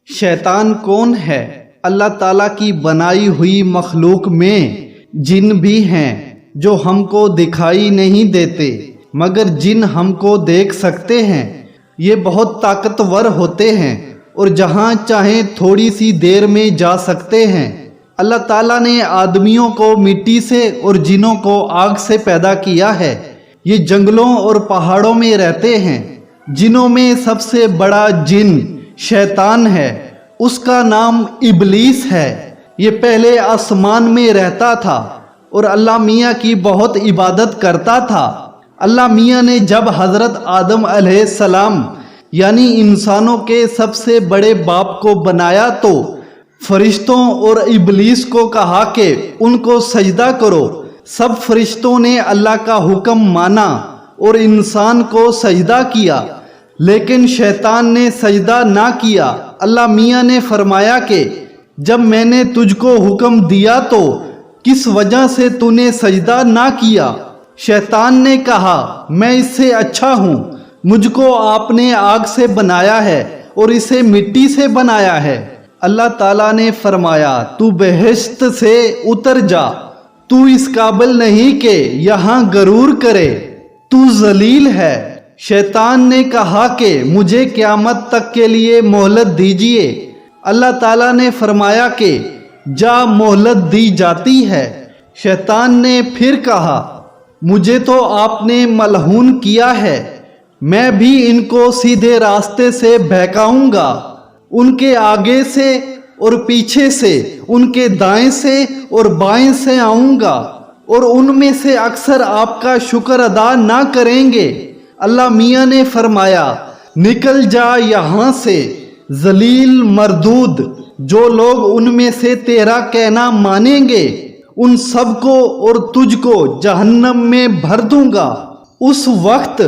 शैतान कौन है? अल्लाह ताला की बनाई हुई मखलूक में जिन भी हैं जो हमको दिखाई नहीं देते, मगर जिन हमको देख सकते हैं। ये बहुत ताकतवर होते हैं और जहाँ चाहें थोड़ी सी देर में जा सकते हैं। अल्लाह ताला ने आदमियों को मिट्टी से और जिनों को आग से पैदा किया है। ये जंगलों और पहाड़ों में रहते हैं। जिनों में सबसे बड़ा जिन शैतान है, उसका नाम इबलीस है। ये पहले आसमान में रहता था और अल्लाह मियाँ की बहुत इबादत करता था। अल्लाह मियाँ ने जब हज़रत आदम अलैहिस्सलाम यानी इंसानों के सबसे बड़े बाप को बनाया तो फरिश्तों और इबलीस को कहा कि उनको सजदा करो। सब फरिश्तों ने अल्लाह का हुक्म माना और इंसान को सजदा किया, लेकिन शैतान ने सजदा ना किया। अल्लाह मियाँ ने फरमाया कि जब मैंने तुझको हुक्म दिया तो किस वजह से तूने सजदा ना किया? शैतान ने कहा, मैं इससे अच्छा हूँ, मुझको आपने आग से बनाया है और इसे मिट्टी से बनाया है। अल्लाह ताला ने फरमाया, तू बेहिश्त से उतर जा, तू इस काबिल नहीं कि यहाँ गरूर करे, तू जलील है। शैतान ने कहा कि मुझे क़यामत तक के लिए मोहलत दीजिए। अल्लाह ताला ने फरमाया कि जा, मोहलत दी जाती है। शैतान ने फिर कहा, मुझे तो आपने मलहून किया है, मैं भी इनको सीधे रास्ते से बहकाऊंगा। उनके आगे से और पीछे से, उनके दाएं से और बाएं से आऊंगा और उनमें से अक्सर आपका शुक्र अदा ना करेंगे। अल्लाह मियाँ ने फरमाया, निकल जा यहाँ से जलील मरदूद। जो लोग उनमें से तेरा कहना मानेंगे उन सबको और तुझको जहन्नम में भर दूंगा। उस वक्त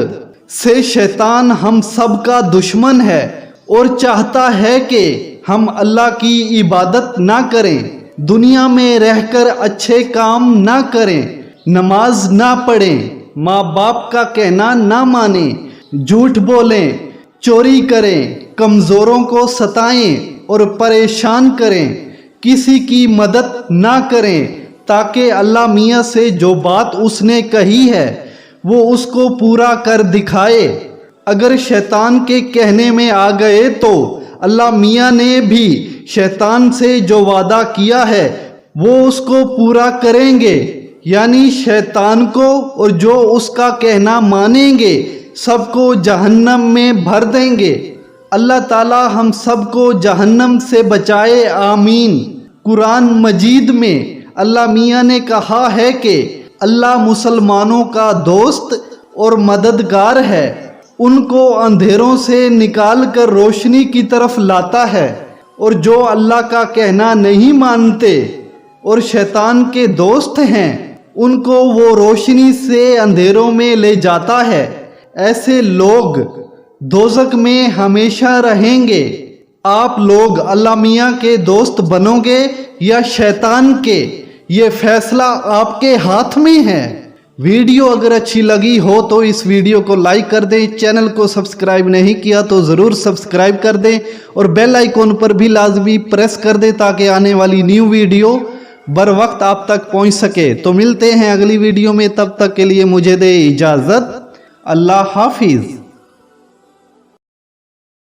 से शैतान हम सब का दुश्मन है और चाहता है कि हम अल्लाह की इबादत ना करें, दुनिया में रहकर अच्छे काम ना करें, नमाज ना पढ़ें, माँ बाप का कहना ना मानें, झूठ बोलें, चोरी करें, कमज़ोरों को सताएं और परेशान करें, किसी की मदद ना करें, ताकि अल्लाह मियाँ से जो बात उसने कही है वो उसको पूरा कर दिखाए। अगर शैतान के कहने में आ गए तो अल्लाह मियाँ ने भी शैतान से जो वादा किया है वो उसको पूरा करेंगे, यानी शैतान को और जो उसका कहना मानेंगे सबको जहन्नम में भर देंगे। अल्लाह ताला हम सबको जहन्नम से बचाए, आमीन। कुरान मजीद में अल्लाह मियाँ ने कहा है कि अल्लाह मुसलमानों का दोस्त और मददगार है, उनको अंधेरों से निकाल कर रोशनी की तरफ लाता है, और जो अल्लाह का कहना नहीं मानते और शैतान के दोस्त हैं उनको वो रोशनी से अंधेरों में ले जाता है। ऐसे लोग दोज़ख में हमेशा रहेंगे। आप लोग अल्लाह मियाँ के दोस्त बनोगे या शैतान के, ये फैसला आपके हाथ में है। वीडियो अगर अच्छी लगी हो तो इस वीडियो को लाइक कर दें, चैनल को सब्सक्राइब नहीं किया तो ज़रूर सब्सक्राइब कर दें और बेल आइकॉन पर भी लाजमी प्रेस कर दें ताकि आने वाली न्यू वीडियो बर वक्त आप तक पहुंच सके। तो मिलते हैं अगली वीडियो में, तब तक के लिए मुझे दे इजाज़त। अल्लाह हाफिज़।